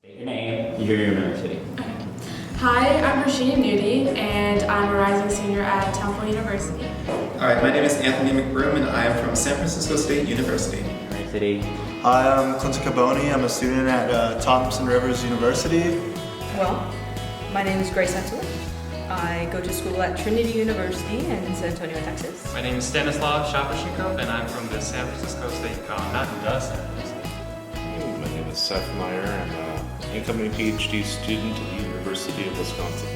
Your name, your university. Okay. Hi, I'm Rashida Nudi, and I'm a rising senior at Temple University. Alright, my name is Anthony McBroom, and I am from San Francisco State University. University. Hi, I'm Clinton Caboni. I'm a student at Thompson Rivers University. Well, my name is Grace Etzel. I go to school at Trinity University in San Antonio, Texas. My name is Stanislav Shapashnikov, and I'm from the San Francisco State College. Not the San Francisco. My name is Seth Meyer. I'm an incoming PhD student at the University of Wisconsin.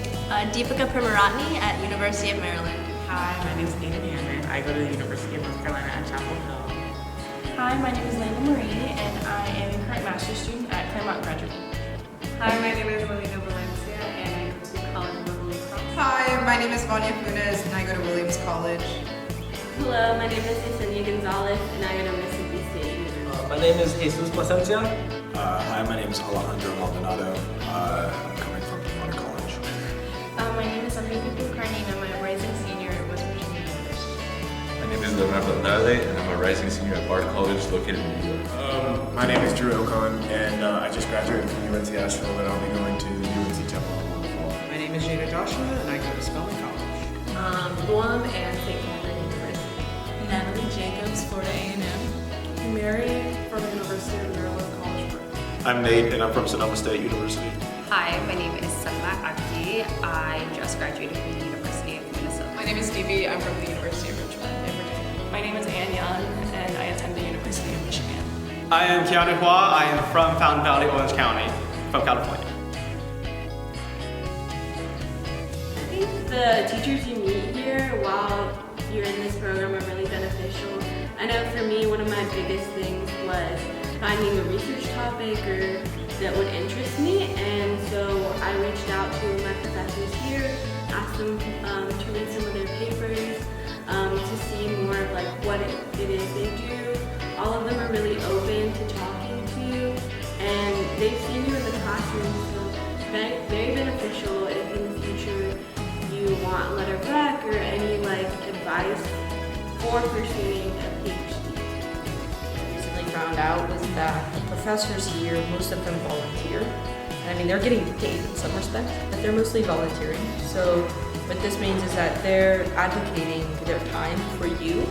Deepika Pramaratne at University of Maryland. Hi, my name is Nathan Andrew. I go to the University of North Carolina at Chapel Hill. Hi, my name is Layla Marie, and I am a current master's student at Claremont Graduate. Hi, my name is Melina Valencia, and I go to College of Wisconsin. Hi, my name is Vanya Funes, and I go to Williams College. Hello, my name is Yesenia Gonzalez, and I go to Mississippi State University. My name is Jesus Placencia. Hi, my name is Alejandro Maldonado. I'm coming from Pomona College. My name is Enrique Bucarni, and I'm a rising senior at West Virginia University. My name is Leonardo Andrade, and I'm a rising senior at Bard College located in New York. My name is Drew Ocon, and I just graduated from UNC Asheville, and I'll be going to UNC Temple in the fall. My name is Jada Joshua, and I go to Spelman College. Blum and St. Catherine University. Natalie Jacobs, Florida A&M. Mary from the University of Maryland College Park. I'm Nate, and I'm from Sonoma State University. Hi, my name is Salma Akti. I just graduated from the University of Minnesota. My name is Stevie. I'm from the University of Richmond in Virginia. My name is Ann Young, and I attend the University of Michigan. I am Keanu Hua. I am from Fountain Valley, Orange County, from California. I think the teachers you meet here while you're in this program are really beneficial. I know for me, one of my biggest things was finding a research topic or that would interest me, and so I reached out to my professors here, asked them to read some of their papers, to see more of like what it is they do. All of them are really open to talking to you, and they've seen you in the classroom, so very, very beneficial if in the future you want letter of rec or any like advice for pursuing a PhD. Recently found out was that the professors here, most of them volunteer. I mean, they're getting paid in some respect, but they're mostly volunteering. So what this means is that they're advocating their time for you,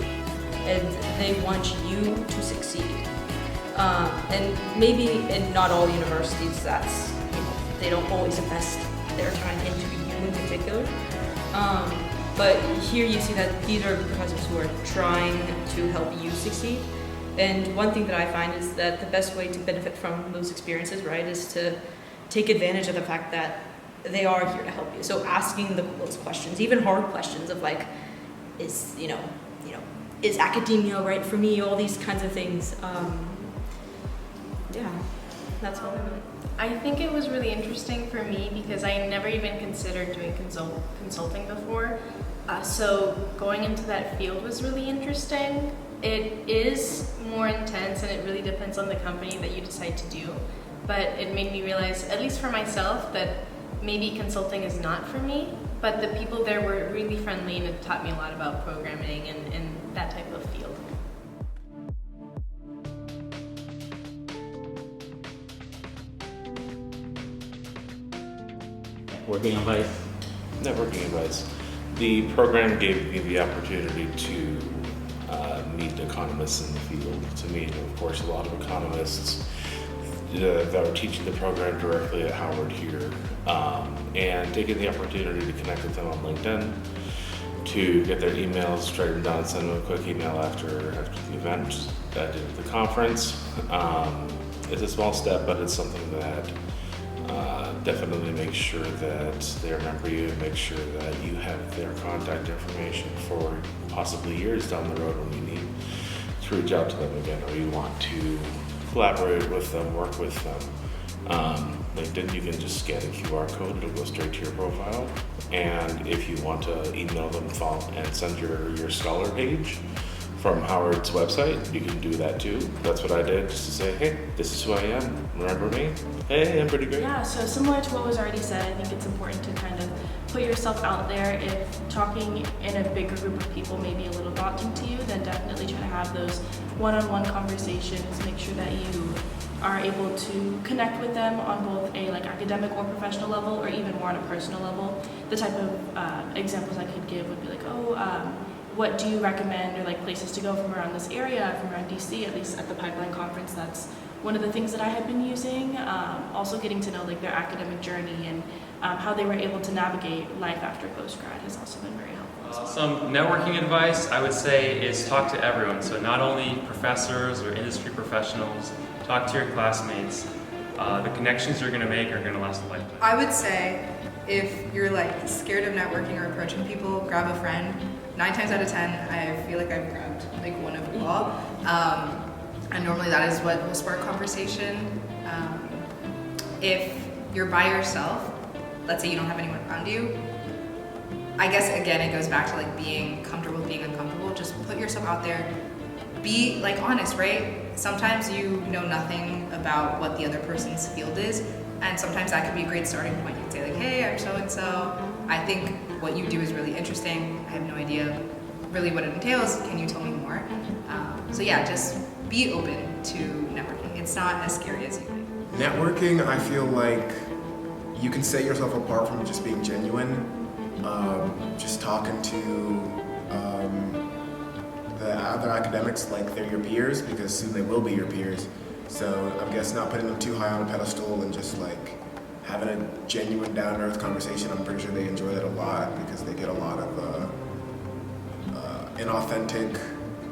and they want you to succeed. And maybe in not all universities, that's, they don't always invest their time into you in particular. But here you see that these are professors who are trying to help you succeed. And one thing that I find is that the best way to benefit from those experiences, right, is to take advantage of the fact that they are here to help you. So asking those questions, even hard questions of like, is academia right for me? All these kinds of things. Yeah, that's all. I think it was really interesting for me because I never even considered doing consulting before. So going into that field was really interesting. It is more intense and it really depends on the company that you decide to do. But it made me realize, at least for myself, that maybe consulting is not for me. But the people there were really friendly and it taught me a lot about programming and that type of field. Networking advice? Networking advice. The program gave me the opportunity to meet economists in the field, to meet, of course, a lot of economists that are teaching the program directly at Howard here, and taking the opportunity to connect with them on LinkedIn, to get their emails, write them down, send them a quick email after the event that I did at the conference. It's a small step, but it's something that definitely makes sure that they remember you and make sure that you have their contact information for possibly years down the road when you need to reach out to them again, or you want to collaborate with them, work with them. LinkedIn, you can just scan a QR code, it'll go straight to your profile. And if you want to email them and send your scholar page from Howard's website, you can do that too. That's what I did, just to say, hey, this is who I am, remember me? Hey, I'm pretty great. Yeah, so similar to what was already said, I think it's important to kind of put yourself out there. If talking in a bigger group of people may be a little daunting to you, then definitely try to have those one-on-one conversations. Make sure that you are able to connect with them on both a academic or professional level, or even more on a personal level. The type of examples I could give would be what do you recommend, or places to go from around this area, from around DC, at least at the Pipeline Conference. That's one of the things that I have been using. Also getting to know their academic journey and how they were able to navigate life after post-grad has also been very helpful. Some networking advice I would say is talk to everyone. So not only professors or industry professionals, talk to your classmates. The connections you're going to make are going to last a lifetime. I would say if you're scared of networking or approaching people, grab a friend. 9 times out of 10, I feel like I've grabbed one of you all. And normally that is what will spark conversation. If you're by yourself, let's say you don't have anyone around you, I guess again it goes back to being comfortable being uncomfortable. Just put yourself out there. Be honest, right? Sometimes you know nothing about what the other person's field is, and sometimes that could be a great starting point. You can say hey, I'm so and so. I think what you do is really interesting. I have no idea really what it entails. Can you tell me more? So yeah, just be open to networking. It's not as scary as you think. Networking, I feel like you can set yourself apart from just being genuine. Just talking to the other academics like they're your peers, because soon they will be your peers. So I guess not putting them too high on a pedestal and just having a genuine down-to-earth conversation. I'm pretty sure they enjoy that a lot because they get a lot of inauthentic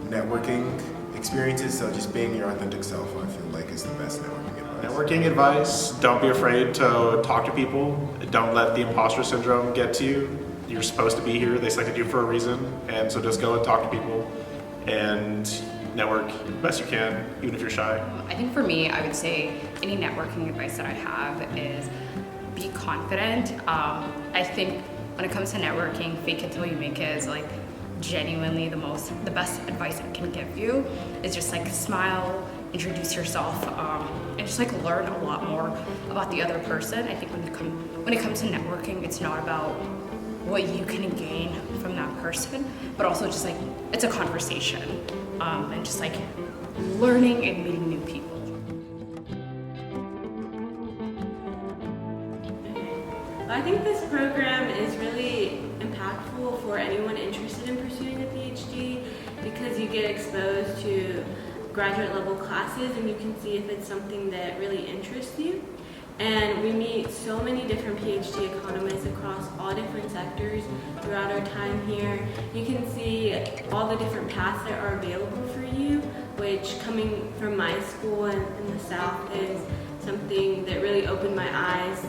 networking experiences. So just being your authentic self, I feel like, is the best networking advice. Networking advice, don't be afraid to talk to people. Don't let the imposter syndrome get to you. You're supposed to be here. They selected you for a reason. And so just go and talk to people and network the best you can, even if you're shy. I think for me, I would say any networking advice that I have is be confident. I think when it comes to networking, fake it till you make it is genuinely the best advice I can give you. Is just smile, introduce yourself, and just learn a lot more about the other person. I think when it comes to networking, it's not about what you can gain from that person, but also just it's a conversation, and just learning and meeting new people. I think this program is really impactful for anyone interested in pursuing a PhD, because you get exposed to graduate level classes and you can see if it's something that really interests you. And we meet so many different PhD economists across all different sectors throughout our time here. You can see all the different paths that are available for you, which coming from my school in the South is something that really opened my eyes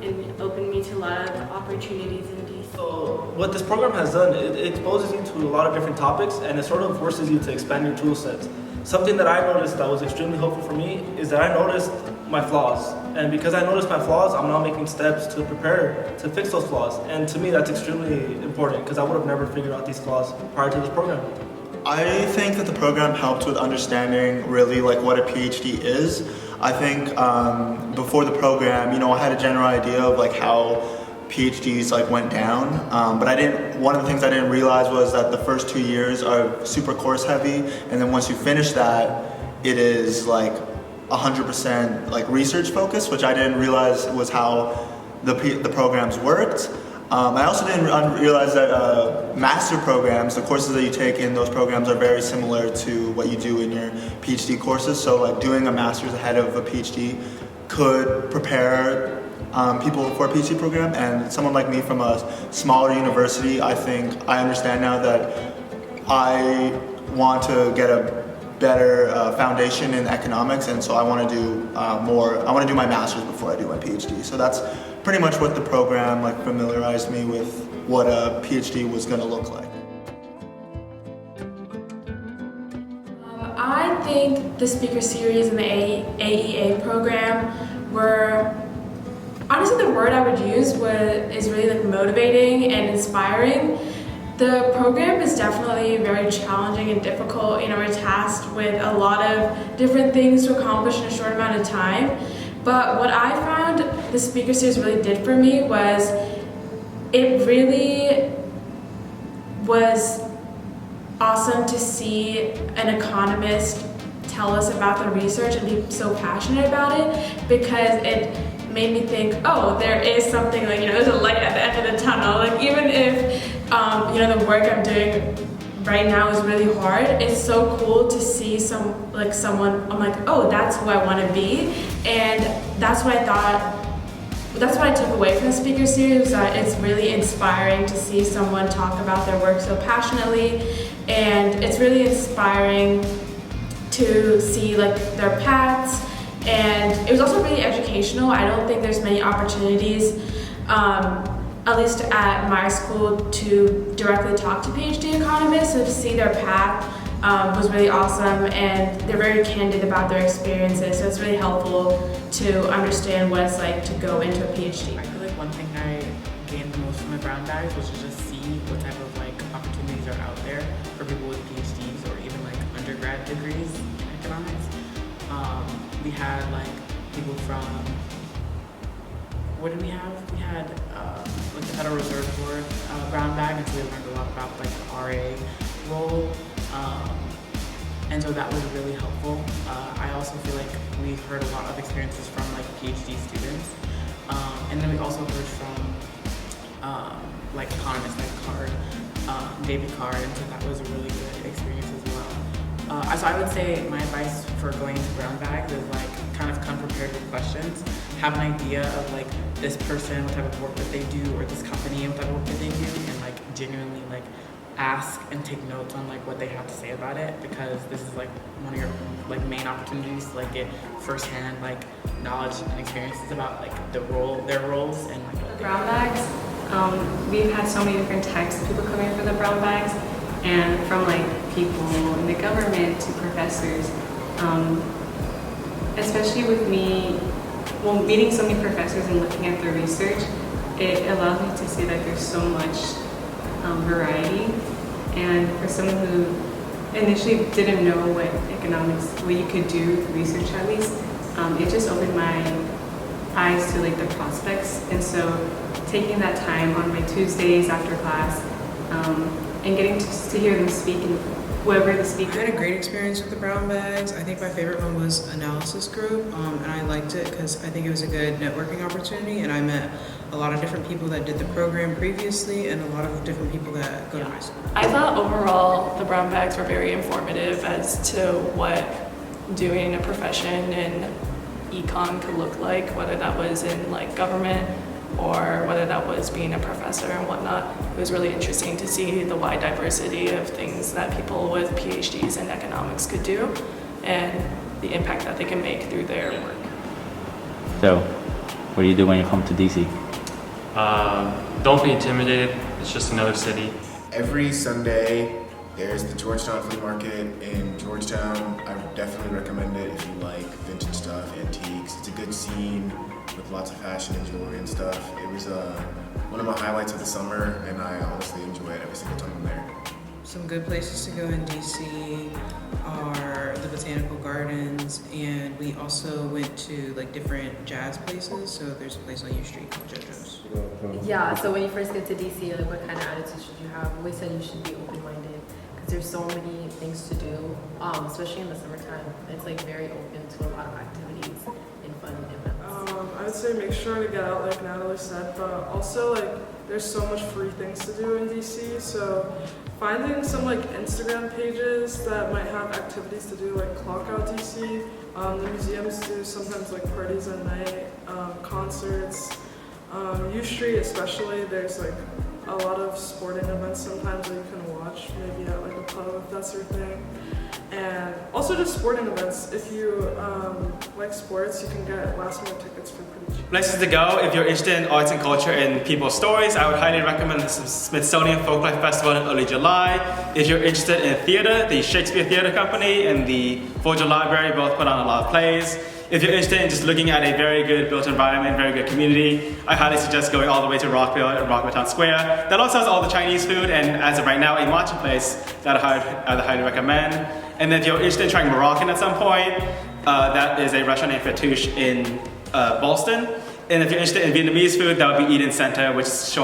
and opened me to a lot of opportunities in DC. So what this program has done, it exposes you to a lot of different topics, and it sort of forces you to expand your tool sets. Something that I noticed that was extremely helpful for me is that I noticed my flaws. And because I noticed my flaws, I'm now making steps to prepare to fix those flaws. And to me, that's extremely important, because I would have never figured out these flaws prior to this program. I think that the program helped with understanding really what a PhD is. I think before the program, I had a general idea of how PhDs went down, but one of the things I didn't realize was that the first 2 years are super course heavy, and then once you finish that, it is 100% research focused, which I didn't realize was how the programs worked. I also didn't realize that master programs, the courses that you take in those programs, are very similar to what you do in your PhD courses. So doing a master's ahead of a PhD could prepare people for a PhD program. And someone like me from a smaller university, I think I understand now that I want to get a better foundation in economics, and so I want to do I want to do my master's before I do my PhD. So that's pretty much what the program familiarized me with what a PhD was going to look like. I think the speaker series and the AEA program were, honestly, the word I would use is really motivating and inspiring. The program is definitely very challenging and difficult. We're tasked with a lot of different things to accomplish in a short amount of time. But what I found the speaker series really did for me was it really was awesome to see an economist tell us about the research and be so passionate about it, because it made me think, oh, there is something, like, there's a light at the end of the tunnel. Like, even if, the work I'm doing right now is really hard, it's so cool to see someone, I'm like, oh, that's who I want to be. And that's what I took away from the speaker series, that it's really inspiring to see someone talk about their work so passionately, and it's really inspiring to see their paths, and it was also really educational. I don't think there's many opportunities, at least at my school, to directly talk to PhD economists, so to see their path was really awesome, and they're very candid about their experiences, so it's really helpful to understand what it's like to go into a PhD. I feel like one thing I gained the most from my brown bags was to just see what type of opportunities are out there for people with PhDs or even undergrad degrees in economics. We had people from, what did we have? We had the Federal Reserve Board brown bag, and so we learned a lot about the RA role. And so that was really helpful. I also feel like we heard a lot of experiences from PhD students. And then we also heard from economists David Card, and so that was a really good experience as well. So I would say my advice for going into brown bags is kind of come prepared with questions. Have an idea of this person, what type of work that they do, or this company, what type of work that they do, and genuinely ask and take notes on what they have to say about it, because this is one of your main opportunities to get firsthand knowledge and experiences about their roles and Brown bags. We've had so many different types of people coming for the brown bags, and from people in the government to professors. Especially with me, meeting so many professors and looking at their research, it allows me to see that there's so much variety. And for someone who initially didn't know what you could do with research at least, it just opened my eyes to the prospects. And so taking that time on my Tuesdays after class and getting to hear them speak and whoever the speaker. I had a great experience with the brown bags. I think my favorite one was analysis group, and I liked it because I think it was a good networking opportunity, and I met a lot of different people that did the program previously and a lot of different people that go to my school. I thought overall the brown bags were very informative as to what doing a profession in econ could look like, whether that was in government or whether that was being a professor and whatnot. It was really interesting to see the wide diversity of things that people with PhDs in economics could do and the impact that they can make through their work. So, what do you do when you come to DC? Don't be intimidated. It's just another city. Every Sunday, there's the Georgetown Flea Market in Georgetown. I would definitely recommend it if you like vintage stuff, antiques. It's a good scene with lots of fashion and jewelry and stuff. It was one of my highlights of the summer, and I honestly enjoy it every single time I'm there. Some good places to go in DC are the Botanical Gardens, and we also went to different jazz places. So there's a place on U Street called JoJo's. Yeah, so when you first get to DC, what kind of attitude should you have? We said you should be open-minded because there's so many things to do, especially in the summertime. It's very open to a lot of activities and fun events. I would say make sure to get out, like Natalie said, but also there's so much free things to do in DC, so finding some Instagram pages that might have activities to do, like Clock Out DC. The museums do sometimes parties at night, concerts. U Street especially, there's a lot of sporting events sometimes that you can watch, maybe at a pub if that's your thing. And also just sporting events. If you like sports, you can get last minute tickets for pretty cheap. Places to go if you're interested in arts and culture and people's stories, I would highly recommend the Smithsonian Folklife Festival in early July. If you're interested in theater, the Shakespeare Theater Company and the Folger Library both put on a lot of plays. If you're interested in just looking at a very good built environment, very good community, I highly suggest going all the way to Rockville and Rockville Town Square. That also has all the Chinese food and as of right now, a matcha place that I would highly recommend. And then if you're interested in trying Moroccan at some point, that is a restaurant named Fatouche in Boston. And if you're interested in Vietnamese food, that would be Eden Center, which is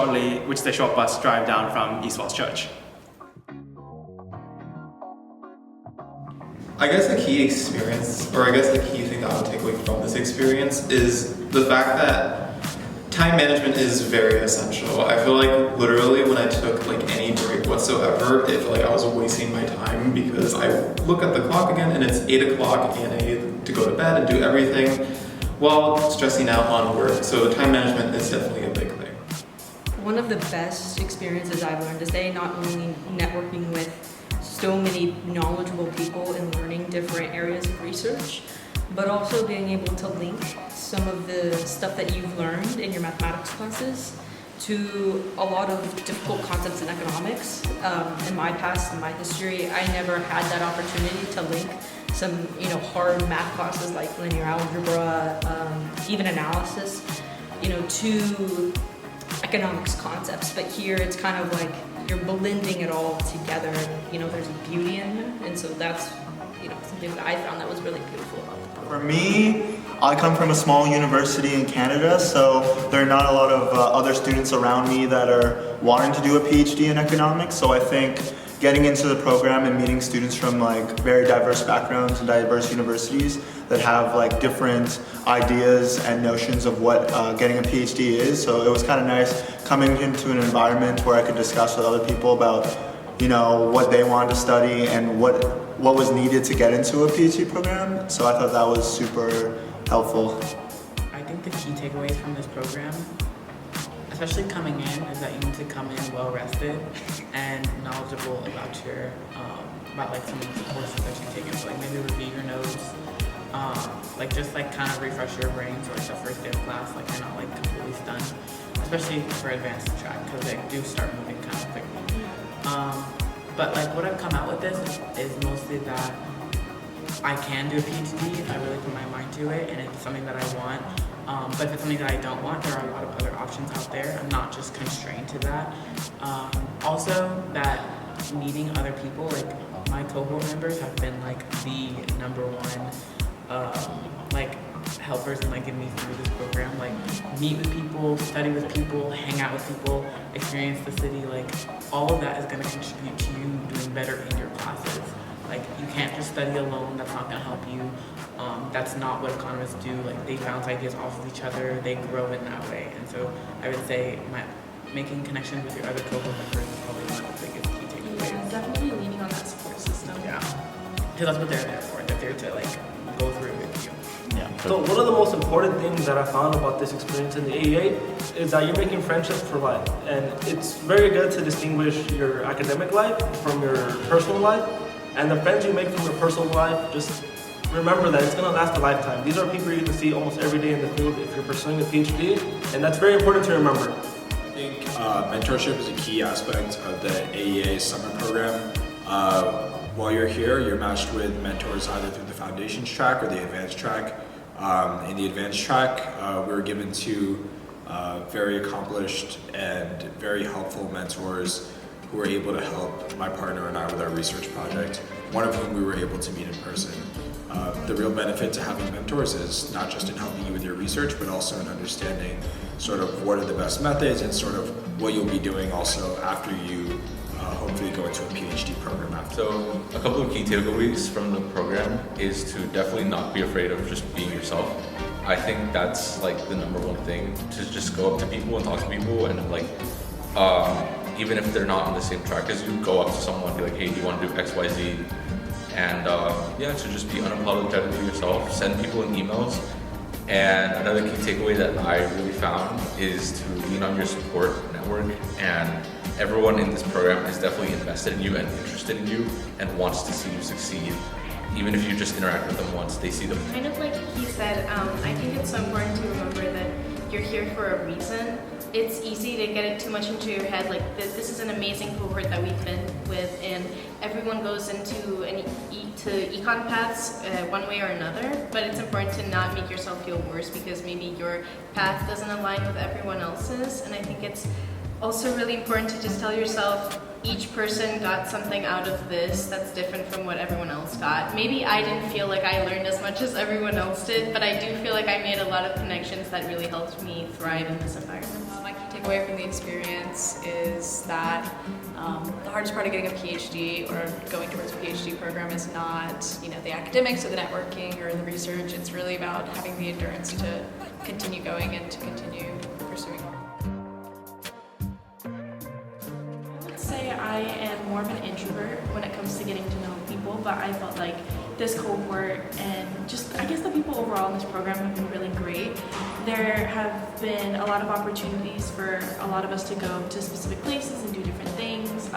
a short bus drive down from East Falls Church. I guess the key experience, or I guess the key thing that I would take away from this experience is the fact that time management is very essential. I feel like literally when I took like any break whatsoever, it felt like I was wasting my time because I look at the clock again and it's 8 o'clock and I need to go to bed and do everything while stressing out on work. So time management is definitely a big thing. One of the best experiences I've learned is not only networking with so many knowledgeable people and learning different areas of research, but also being able to link some of the stuff that you've learned in your mathematics classes to a lot of difficult concepts in economics. In my past, in my history, I never had that opportunity to link some, hard math classes like linear algebra, even analysis, to economics concepts. But here it's kind of like you're blending it all together, and there's beauty in it, and so that's something that I found that was really beautiful about the program. For me, I come from a small university in Canada, so there are not a lot of other students around me that are wanting to do a PhD in economics. So I think getting into the program and meeting students from like very diverse backgrounds and diverse universities that have like different ideas and notions of what getting a PhD is. So it was kind of nice coming into an environment where I could discuss with other people about what they wanted to study and what was needed to get into a PhD program. So I thought that was super helpful. I think the key takeaways from this program, especially coming in, is that you need to come in well rested and knowledgeable about your about like some of the courses that you've taken. So like maybe review your notes, just kind of refresh your brain. So like the first day of class, like you're not like completely stunned, especially for advanced track because they do start moving kind of quickly. But like what I've come out with this is mostly that I can do a PhD if I really put my mind to it and it's something that I want. But if it's something that I don't want, there are a lot of other options out there. I'm not just constrained to that. Also, that meeting other people, like my cohort members have been like the number one helpers and like getting me through this program. Like meet with people, study with people, hang out with people, experience the city. Like all of that is going to contribute to you doing better in your classes. Like you can't just study alone. That's not going to help you. That's not what economists do. Like they bounce ideas off of each other. They grow in that way. And so I would say making connections with your other cohort members is probably one of the biggest key takeaways. Yeah, definitely leaning on that support system. Yeah, because that's what they're there for. They're there to like go through it with you. Yeah. So one of the most important things that I found about this experience in the AEA is that you're making friendships for life, and it's very good to distinguish your academic life from your personal life. And the friends you make from your personal life, just remember that it's going to last a lifetime. These are people you're going to see almost every day in the field if you're pursuing a PhD, and that's very important to remember. I think mentorship is a key aspect of the AEA summer program. While you're here, you're matched with mentors either through the foundations track or the advanced track. In the advanced track, we were given two very accomplished and very helpful mentors who were able to help my partner and I with our research project, one of whom we were able to meet in person. The real benefit to having mentors is not just in helping you with your research, but also in understanding sort of what are the best methods and sort of what you'll be doing also after you hopefully go into a PhD program after. So a couple of key takeaways from the program is to definitely not be afraid of just being yourself. I think that's like the number one thing, to just go up to people and talk to people, and like even if they're not on the same track as you, go up to someone and be like, hey, do you want to do X, Y, Z? And so just be unapologetically yourself, send people in emails. And another key takeaway that I really found is to lean on your support network, and everyone in this program is definitely invested in you and interested in you and wants to see you succeed. Even if you just interact with them once, they see them. Kind of like he said, I think it's so important to remember that you're here for a reason. It's easy to get it too much into your head, like this is an amazing cohort that we've been with, and everyone goes into econ paths one way or another, but it's important to not make yourself feel worse because maybe your path doesn't align with everyone else's. And I think it's also really important to just tell yourself each person got something out of this that's different from what everyone else got. Maybe I didn't feel like I learned as much as everyone else did, but I do feel like I made a lot of connections that really helped me thrive in this environment. My key took away from the experience is that the hardest part of getting a PhD or going towards a PhD program is not, the academics or the networking or the research. It's really about having the endurance to continue going and to continue pursuing. I would say I am more of an introvert when it comes to getting to know people, but I felt like this cohort and just, I guess the people overall in this program have been really great. There have been a lot of opportunities for a lot of us to go to specific places and do different things,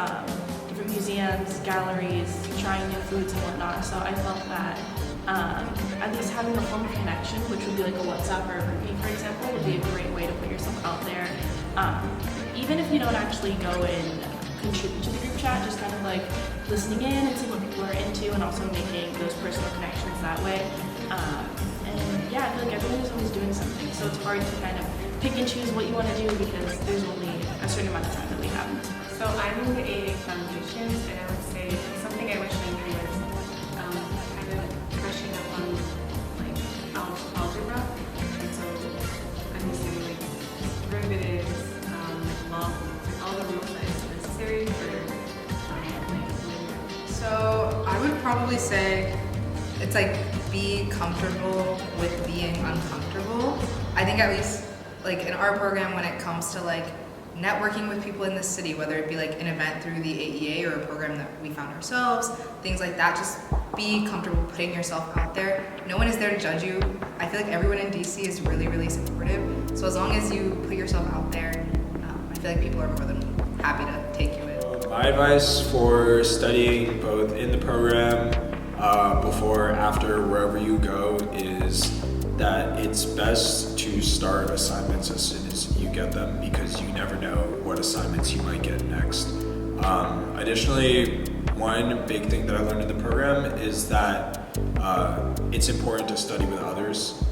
different museums, galleries, trying new foods and whatnot. So I felt that at least having a form of connection, which would be like a WhatsApp or a group, for example, would be a great way to put yourself out there. Even if you don't actually go and contribute to the group chat, just kind of like listening in and seeing what people are into and also making those personal connections that way. And yeah, I feel like everyone is always doing something, so it's hard to kind of pick and choose what you want to do because there's only a certain amount of time that we have. So I'm in the AEA Foundations, and I would say something I wish I knew was kind of brushing up on like algebra. And so I'm missing like derivatives, log, all the rules that is necessary for So I would probably say it's like be comfortable with being uncomfortable. I think at least like in our program when it comes to like networking with people in the city, whether it be like an event through the AEA or a program that we found ourselves, things like that, just be comfortable putting yourself out there. No one is there to judge you. I feel like everyone in DC is really, really supportive. So as long as you put yourself out there, I feel like people are more than happy to take you in. My advice for studying both in the program, before, after, wherever you go, is that it's best to start assignments as soon as you get them because you never know what assignments you might get next. Additionally, one big thing that I learned in the program is that it's important to study with others,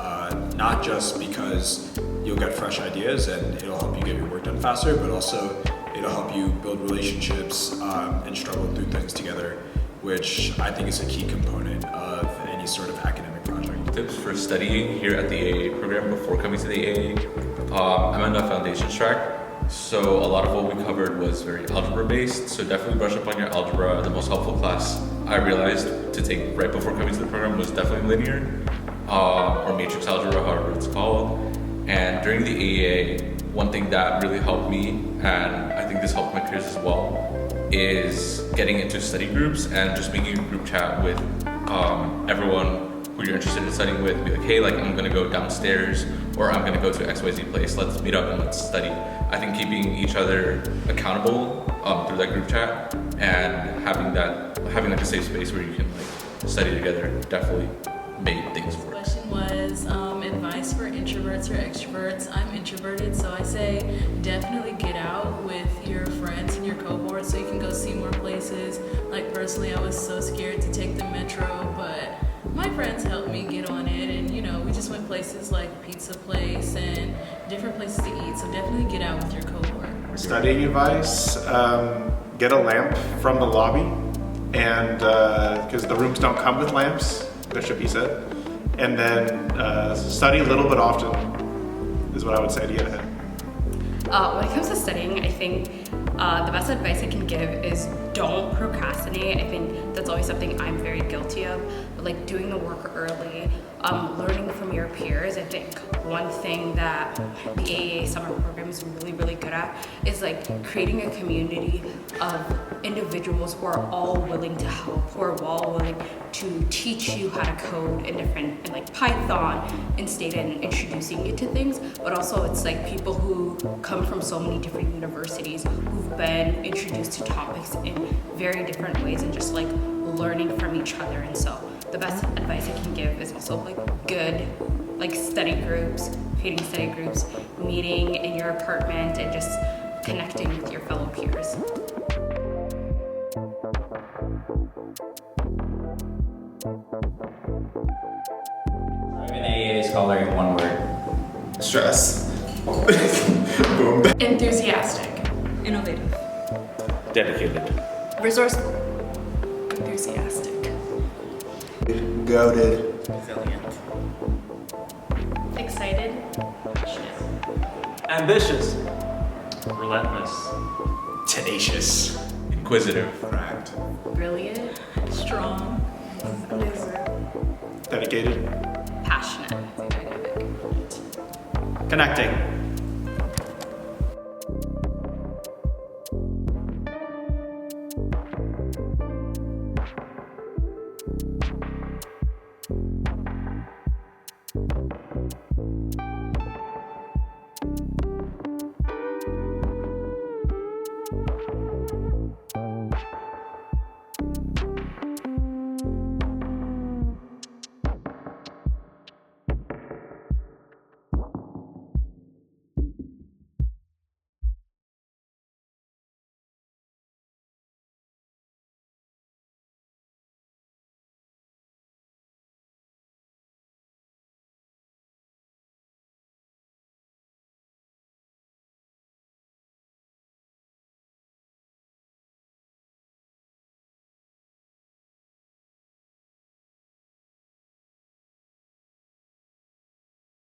not just because you'll get fresh ideas and it'll help you get your work done faster, but also it'll help you build relationships and struggle through things together, which I think is a key component of any sort of academic project. Tips for studying here at the AEA program before coming to the AEA. I'm on the foundations track, so a lot of what we covered was very algebra based, so definitely brush up on your algebra. The most helpful class I realized to take right before coming to the program was definitely linear, or matrix algebra, however it's called. And during the AEA, one thing that really helped me, and I think this helped my peers as well, is getting into study groups and just making a group chat with everyone who you're interested in studying with. Be like, hey, like I'm gonna go downstairs or I'm gonna go to XYZ place, let's meet up and let's study. I think keeping each other accountable through that group chat and having like a safe space where you can like study together definitely made things work. The question was advice for introverts or extroverts. I'm introverted, so I say definitely get out with your friends and your cohort so you can go see more places. Like personally, I was so scared to take the metro, but my friends helped me get on it, and we just went places like Pizza Place and different places to eat, so definitely get out with your cohort. Studying advice, get a lamp from the lobby, and because the rooms don't come with lamps, that should be said. And then study a little bit often is what I would say to get ahead. When it comes to studying, I think the best advice I can give is don't procrastinate. I think that's always something I'm very guilty of, but like doing the work early, learning from your peers. I think one thing that the AEA summer program is really, really good at is like creating a community of individuals who are all willing to help, who are all willing to teach you how to code in like Python instead and introducing you to things, but also it's like people who come from so many different universities who've been introduced to topics in very different ways and just like learning from each other. And so the best advice I can give is also like good like study groups, creating study groups, meeting in your apartment and just connecting with your fellow peers. I'm an AEA scholar in one word. Stress. Boom. Enthusiastic. Innovative. Dedicated. Resourceful. Enthusiastic. Goated. Resilient. Excited. Passionate. Ambitious. Relentless. Tenacious. Inquisitive. Correct. Brilliant. Strong. Dedicated. Passionate. Connecting.